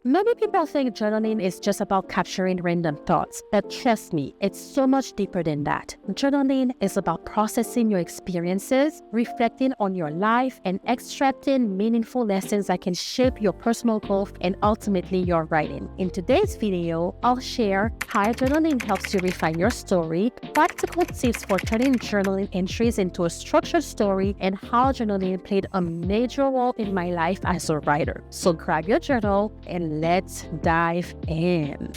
Many people think journaling is just about capturing random thoughts, but trust me, it's so much deeper than that. Journaling is about processing your experiences, reflecting on your life, and extracting meaningful lessons that can shape your personal growth and ultimately your writing. In today's video, I'll share how journaling helps you refine your story, practical tips for turning journaling entries into a structured story, and how journaling played a major role in my life as a writer. So grab your journal and let's dive in.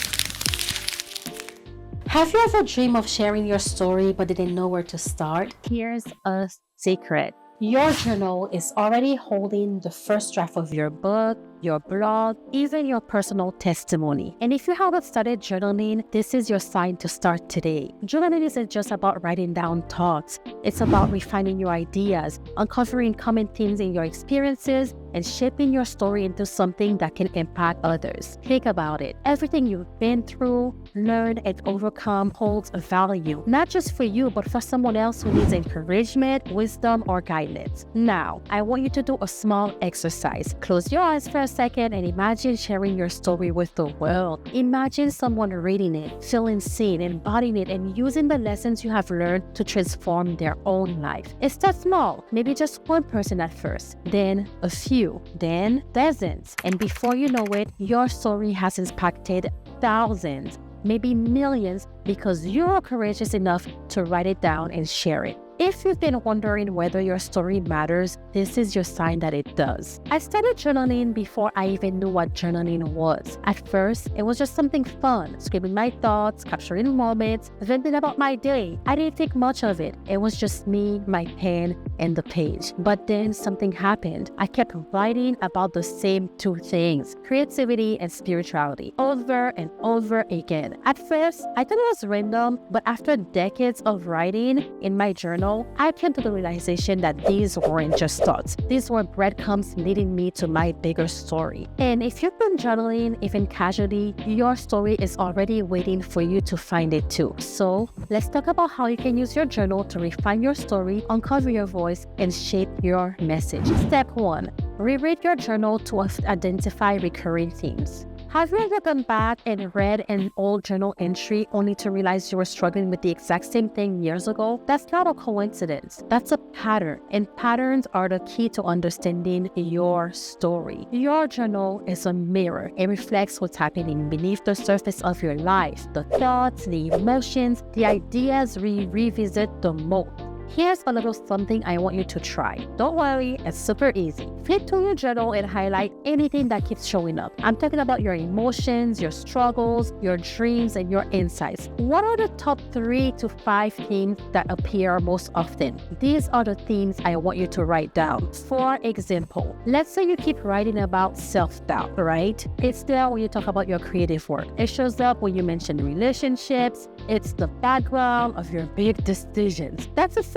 Have you ever dreamed of sharing your story but didn't know where to start? Here's a secret. Your journal is already holding the first draft of your book, your blog, even your personal testimony. And if you haven't started journaling, this is your sign to start today. Journaling isn't just about writing down thoughts. It's about refining your ideas, uncovering common themes in your experiences, and shaping your story into something that can impact others. Think about it. Everything you've been through, learned, and overcome holds a value, not just for you, but for someone else who needs encouragement, wisdom, or guidance. Now, I want you to do a small exercise. Close your eyes for a second and imagine sharing your story with the world. Imagine someone reading it, feeling seen, embodying it, and using the lessons you have learned to transform their own life. It starts small, maybe just one person at first, then a few, then dozens. And before you know it, your story has impacted thousands, maybe millions, because you're courageous enough to write it down and share it. If you've been wondering whether your story matters, this is your sign that it does. I started journaling before I even knew what journaling was. At first, it was just something fun, scribbling my thoughts, capturing moments, venting about my day. I didn't think much of it. It was just me, my pen, and the page. But then something happened. I kept writing about the same two things, creativity and spirituality, over and over again. At first, I thought it was random, but after decades of writing in my journal, I came to the realization that these weren't just thoughts. These were breadcrumbs leading me to my bigger story. And if you've been journaling, even casually, your story is already waiting for you to find it too. So let's talk about how you can use your journal to refine your story, uncover your voice, and shape your message. Step 1. Reread your journal to identify recurring themes. Have you ever gone back and read an old journal entry only to realize you were struggling with the exact same thing years ago? That's not a coincidence. That's a pattern, and patterns are the key to understanding your story. Your journal is a mirror. It reflects what's happening beneath the surface of your life, the thoughts, the emotions, the ideas we revisit the most. Here's a little something I want you to try. Don't worry, it's super easy. Flip through your journal and highlight anything that keeps showing up. I'm talking about your emotions, your struggles, your dreams, and your insights. What are the top 3 to 5 themes that appear most often? These are the themes I want you to write down. For example, let's say you keep writing about self-doubt, right? It's there when you talk about your creative work. It shows up when you mention relationships. It's the background of your big decisions. That's a sign,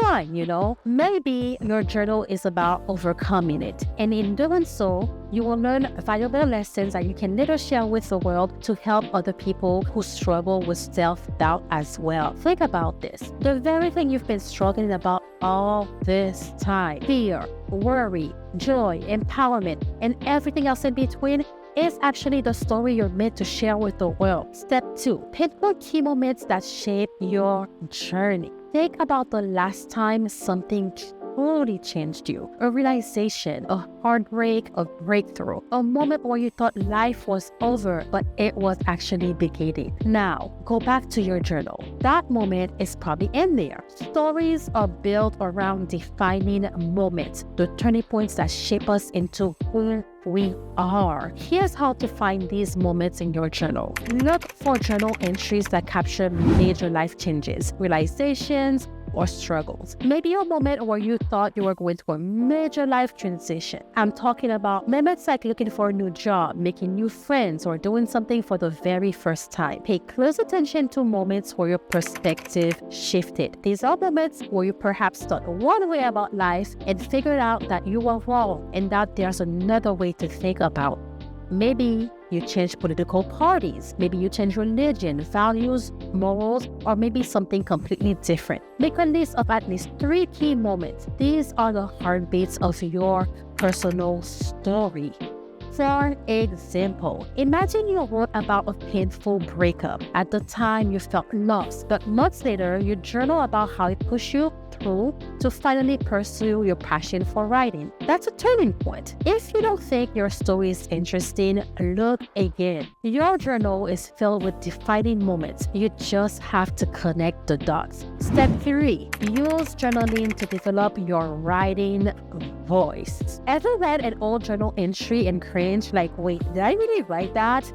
Maybe your journal is about overcoming it. And in doing so, you will learn valuable lessons that you can later share with the world to help other people who struggle with self-doubt as well. Think about this. The very thing you've been struggling about all this time, fear, worry, joy, empowerment, and everything else in between, is actually the story you're meant to share with the world. Step 2. Pinpoint key moments that shape your journey. Think about the last time something truly changed you. A realization, a heartbreak, a breakthrough, a moment where you thought life was over, but it was actually beginning. Now, go back to your journal. That moment is probably in there. Stories are built around defining moments, the turning points that shape us into who we are. Here's how to find these moments in your journal. Look for journal entries that capture major life changes, realizations, or struggles. Maybe a moment where you thought you were going through a major life transition. I'm talking about moments like looking for a new job, making new friends, or doing something for the very first time. Pay close attention to moments where your perspective shifted. These are moments where you perhaps thought one way about life and figured out that you were wrong and that there's another way to think about. Maybe you change political parties, maybe you change religion, values, morals, or maybe something completely different. Make a list of at least 3 key moments. These are the heartbeats of your personal story. For example, imagine you wrote about a painful breakup. At the time, you felt lost, but months later, you journal about how it pushed you through to finally pursue your passion for writing. That's a turning point. If you don't think your story is interesting, look again. Your journal is filled with defining moments. You just have to connect the dots. Step 3. Use journaling to develop your writing voice. Ever read an old journal entry and cringe like, wait, did I really write that?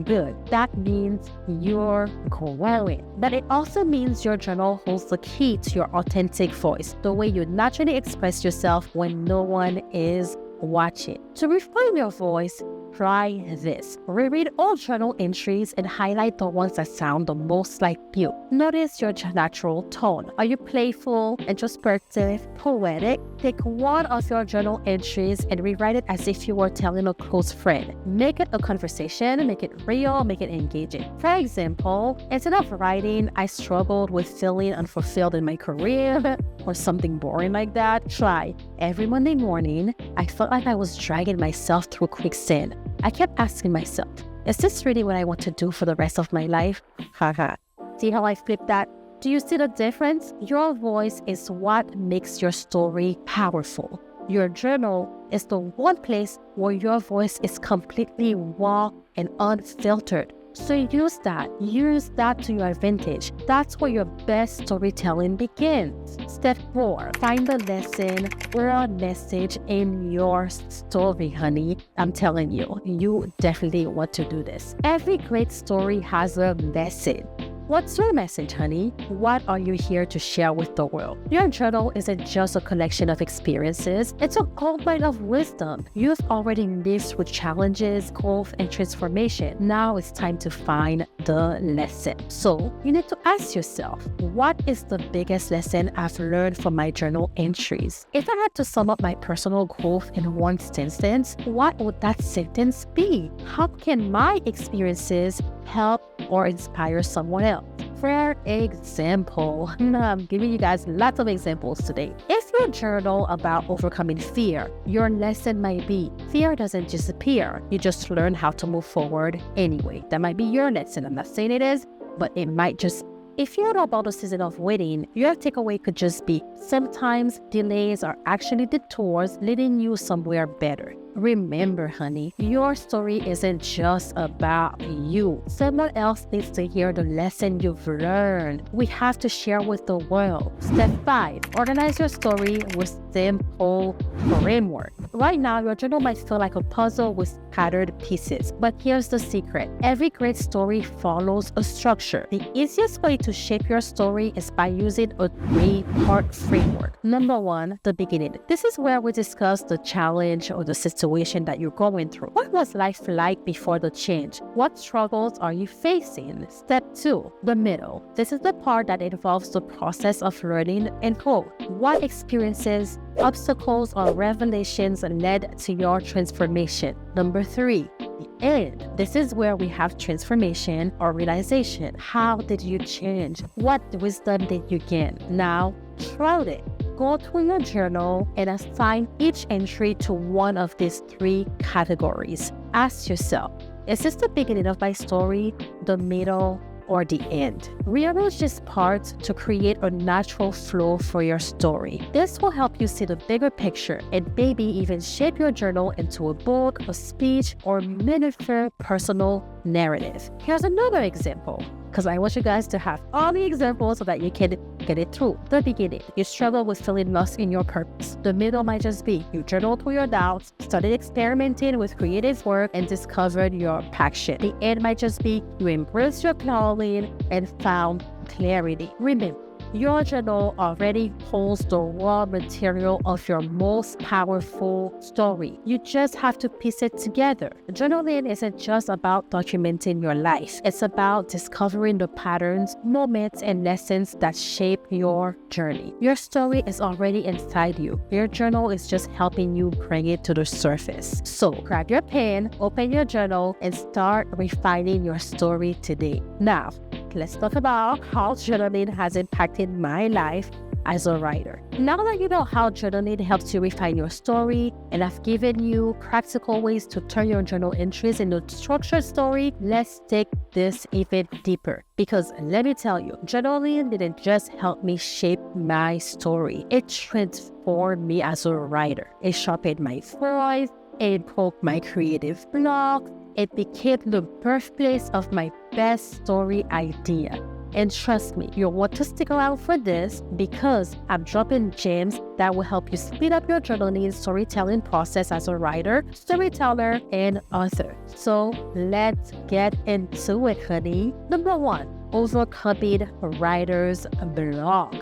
Good. That means you're growing. But it also means your journal holds the key to your authentic voice, the way you naturally express yourself when no one is watching. To refine your voice, try this. Reread all journal entries and highlight the ones that sound the most like you. Notice your natural tone. Are you playful, introspective, poetic? Take one of your journal entries and rewrite it as if you were telling a close friend. Make it a conversation, make it real, make it engaging. For example, instead of writing, I struggled with feeling unfulfilled in my career or something boring like that, try, every Monday morning, I felt like I was dragging myself through quicksand. I kept asking myself, is this really what I want to do for the rest of my life? Haha. See how I flipped that? Do you see the difference? Your voice is what makes your story powerful. Your journal is the one place where your voice is completely raw and unfiltered. So use that to your advantage. That's where your best storytelling begins. Step 4, find the lesson or a message in your story, honey. I'm telling you, you definitely want to do this. Every great story has a message. What's your message, honey? What are you here to share with the world? Your journal isn't just a collection of experiences, it's a goldmine of wisdom. You've already lived through challenges, growth, and transformation. Now it's time to find the lesson. So you need to ask yourself, what is the biggest lesson I've learned from my journal entries? If I had to sum up my personal growth in one sentence, what would that sentence be? How can my experiences help or inspire someone else? For example, I'm giving you guys lots of examples today. If you journal about overcoming fear, your lesson might be, fear doesn't disappear. You just learn how to move forward anyway. That might be your lesson. I'm not saying it is, but it might just. If you know about the season of waiting, your takeaway could just be, sometimes delays are actually detours leading you somewhere better. Remember, honey, your story isn't just about you. Someone else needs to hear the lesson you've learned. We have to share with the world. Step 5, organize your story with simple framework. Right now, your journal might feel like a puzzle with scattered pieces, but here's the secret. Every great story follows a structure. The easiest way to shape your story is by using a 3-part framework. Number 1, the beginning. This is where we discuss the challenge or the situation that you're going through. What was life like before the change? What struggles are you facing? Step 2, the middle. This is the part that involves the process of learning and growth. What experiences, obstacles, or revelations led to your transformation? Number 3, the end. This is where we have transformation or realization. How did you change? What wisdom did you gain? Now, try it. Go through your journal and assign each entry to one of these 3 categories. Ask yourself, is this the beginning of my story, the middle, or the end? Rearrange these parts to create a natural flow for your story. This will help you see the bigger picture and maybe even shape your journal into a book, a speech, or miniature personal narrative. Here's another example, because I want you guys to have all the examples so that you can get it through. The beginning, you struggle with feeling lost in your purpose. The middle might just be, you journaled through your doubts, started experimenting with creative work, and discovered your passion. The end might just be, you embraced your calling and found clarity. Remember, your journal already holds the raw material of your most powerful story. You just have to piece it together. Journaling isn't just about documenting your life. It's about discovering the patterns, moments, and lessons that shape your journey. Your story is already inside you. Your journal is just helping you bring it to the surface. So grab your pen, open your journal, and start refining your story today. Now, let's talk about how journaling has impacted my life as a writer. Now that you know how journaling helps you refine your story, and I've given you practical ways to turn your journal entries into a structured story, let's take this even deeper. Because let me tell you, journaling didn't just help me shape my story. It transformed me as a writer. It sharpened my voice, it broke my creative block, it became the birthplace of my best story idea. And trust me, you'll want to stick around for this because I'm dropping gems that will help you speed up your journaling and storytelling process as a writer, storyteller, and author. So let's get into it, honey. Number 1, overcoming writer's block.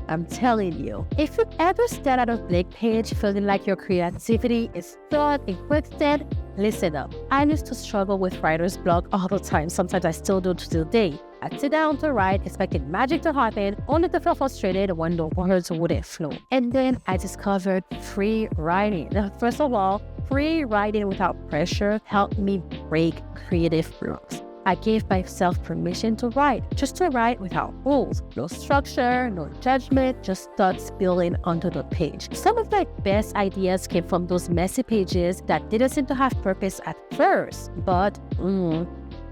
I'm telling you, if you've ever stared at a blank page feeling like your creativity is stuck in quicksand, listen up. I used to struggle with writer's block all the time. Sometimes I still do to today. I'd sit down to write, expecting magic to happen, only to feel frustrated when the words wouldn't flow. And then I discovered free writing. Now, first of all, free writing without pressure helped me break creative blocks. I gave myself permission to write, just to write without rules. No structure, no judgment, just thoughts spilling onto the page. Some of my best ideas came from those messy pages that didn't seem to have purpose at first, but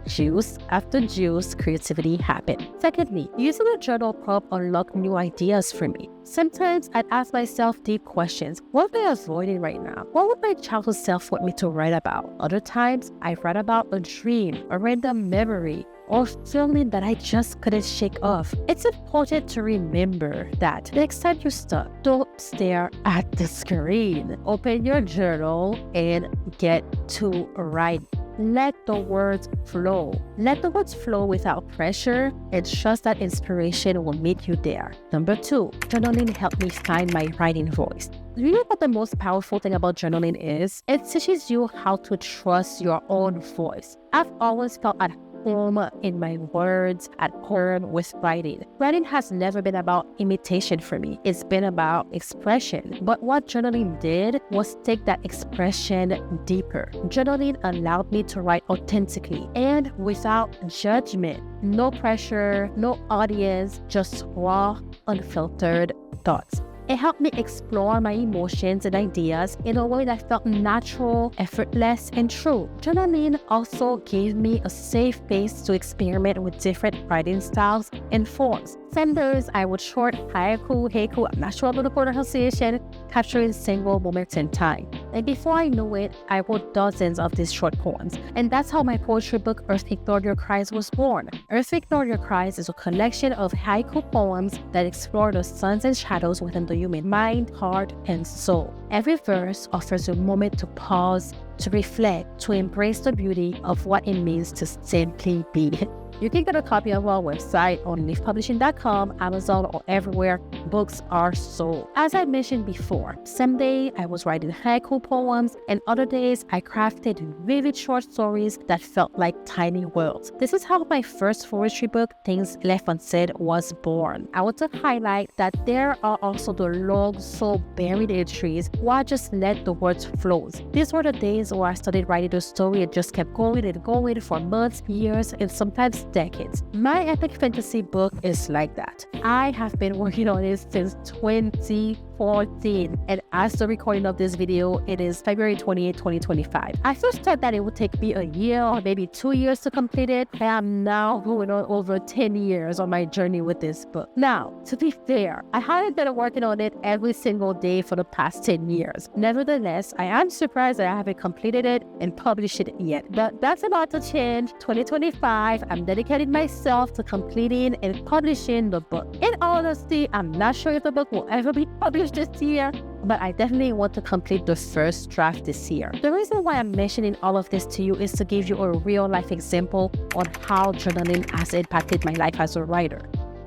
juice after juice, creativity happened. Secondly, using a journal prompt unlocked new ideas for me. Sometimes I'd ask myself deep questions. What am I avoiding right now? What would my childhood self want me to write about? Other times, I write about a dream, a random memory, or feeling that I just couldn't shake off. It's important to remember that next time you're stuck, don't stare at the screen. Open your journal and get to writing. Let the words flow. Let the words flow without pressure and trust that inspiration will meet you there. Number 2, journaling helped me find my writing voice. Do you know what the most powerful thing about journaling is? It teaches you how to trust your own voice. I've always felt at home in my words, at home with writing. Writing has never been about imitation for me. It's been about expression. But what journaling did was take that expression deeper. Journaling allowed me to write authentically and without judgment. No pressure, no audience, just raw, unfiltered thoughts. It helped me explore my emotions and ideas in a way that felt natural, effortless, and true. Journaling also gave me a safe space to experiment with different writing styles and forms. Some days I would short haiku, I'm not sure about the pronunciation, capturing single moments in time. And before I knew it, I wrote dozens of these short poems. And that's how my poetry book, Earth Ignored Your Cries, was born. Earth Ignored Your Cries is a collection of haiku poems that explore the suns and shadows within the human mind, heart, and soul. Every verse offers a moment to pause, to reflect, to embrace the beauty of what it means to simply be. You can get a copy of our website on leafpublishing.com, Amazon, or everywhere books are sold. As I mentioned before, some days I was writing haiku poems, and other days I crafted vivid short stories that felt like tiny worlds. This is how my first poetry book, Things Left Unsaid, was born. I want to highlight that there are also the long, soul-buried entries where I just let the words flow. These were the days where I started writing the story and just kept going and going for months, years, and sometimes decades. My epic fantasy book is like that. I have been working on it since 2014, and as the recording of this video, it is February 28, 2025. I first thought that it would take me a year or maybe 2 years to complete it. I am now going on over 10 years on my journey with this book. Now, to be fair, I haven't been working on it every single day for the past 10 years. Nevertheless, I am surprised that I haven't completed it and published it yet. But that's about to change. 2025, I'm dedicating myself to completing and publishing the book. In honesty, I'm not sure if the book will ever be published this year, but I definitely want to complete the first draft this year. The reason why I'm mentioning all of this to you is to give you a real life example on how journaling has impacted my life as a writer.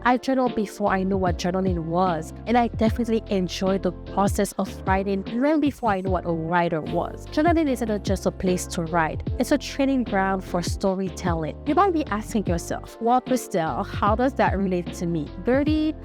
I journaled before I knew what journaling was, and I definitely enjoyed the process of writing long before I knew what a writer was. Journaling isn't just a place to write, it's a training ground for storytelling. You might be asking yourself, well, Christelle, how does that relate to me? Birdie,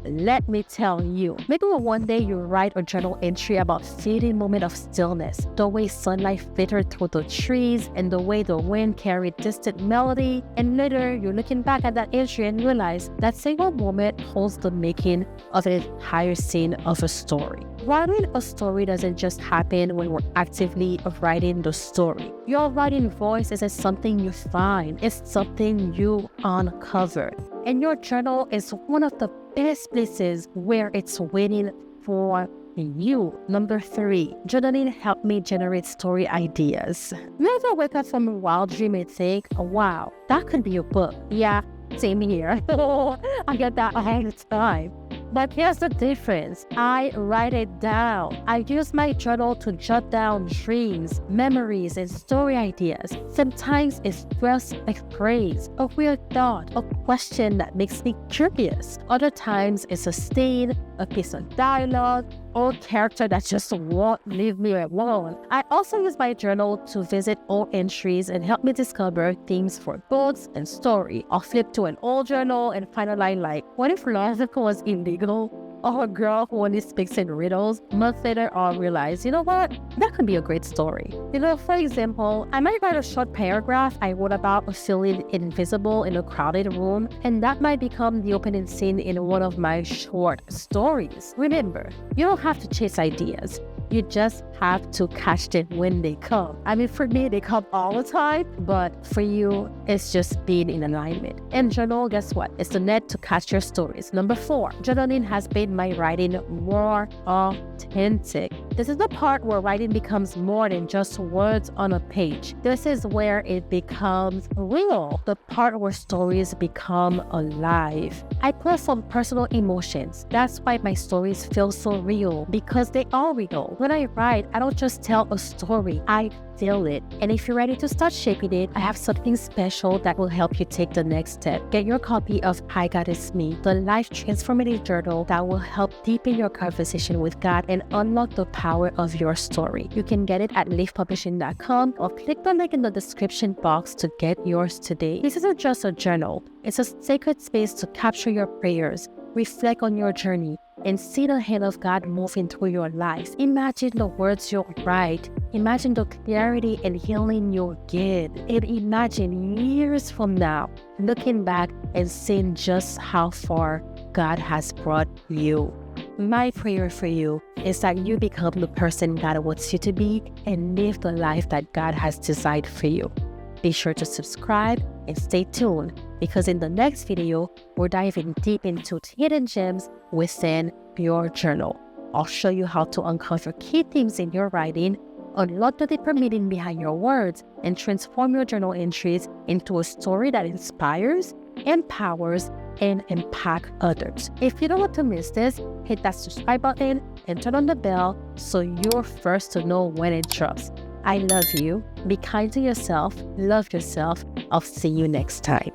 let me tell you. Maybe one day you write a journal entry about fleeting moment of stillness, the way sunlight filtered through the trees and the way the wind carried distant melody, and later you're looking back at that entry and realize that single moment holds the making of an entire scene of a story. Writing a story doesn't just happen when we're actively writing the story. Your writing voice isn't something you find, it's something you uncover. And your journal is one of the best places where it's waiting for you. Number 3, journaling helped me generate story ideas. You ever wake up from a wild dream and think, oh, wow, that could be a book? Yeah, same here. I get that all the time. But here's the difference. I write it down. I use my journal to jot down dreams, memories, and story ideas. Sometimes it's just a phrase, a weird thought, a question that makes me curious. Other times it's a scene, a piece of dialogue, or character that just won't leave me alone. I also use my journal to visit old entries and help me discover themes for books and story. I'll flip to an old journal and find a line like, what if love was illegal? Or a girl who only speaks in riddles. Months later, I'll realize, you know what? That could be a great story. For example, I might write a short paragraph I wrote about feeling invisible in a crowded room, and that might become the opening scene in one of my short stories. Remember, you don't have to chase ideas. You just have to catch them when they come. I mean, for me, they come all the time, but for you, it's just being in alignment. And journal, guess what? It's the net to catch your stories. Number 4, journaling has made my writing more authentic. This is the part where writing becomes more than just words on a page. This is where it becomes real, the part where stories become alive. I put some personal emotions. That's why my stories feel so real, because they are real. When I write, I don't just tell a story, I feel it. And if you're ready to start shaping it, I have something special that will help you take the next step. Get your copy of I God Is Me, the life transformative journal that will help deepen your conversation with God and unlock the power of your story. You can get it at leafpublishing.com or click the link in the description box to get yours today. This isn't just a journal. It's a sacred space to capture your prayers, reflect on your journey, and see the hand of God moving through your life. Imagine the words you'll write. Imagine the clarity and healing you'll get. And imagine years from now, looking back and seeing just how far God has brought you. My prayer for you is that you become the person God wants you to be and live the life that God has designed for you. Be sure to subscribe and stay tuned, because in the next video, we're diving deep into hidden gems within your journal. I'll show you how to uncover key themes in your writing, unlock the deeper meaning behind your words, and transform your journal entries into a story that inspires, empowers, and impact others. If you don't want to miss this, hit that subscribe button and turn on the bell so you're first to know when it drops. I love you. Be kind to yourself. Love yourself. I'll see you next time.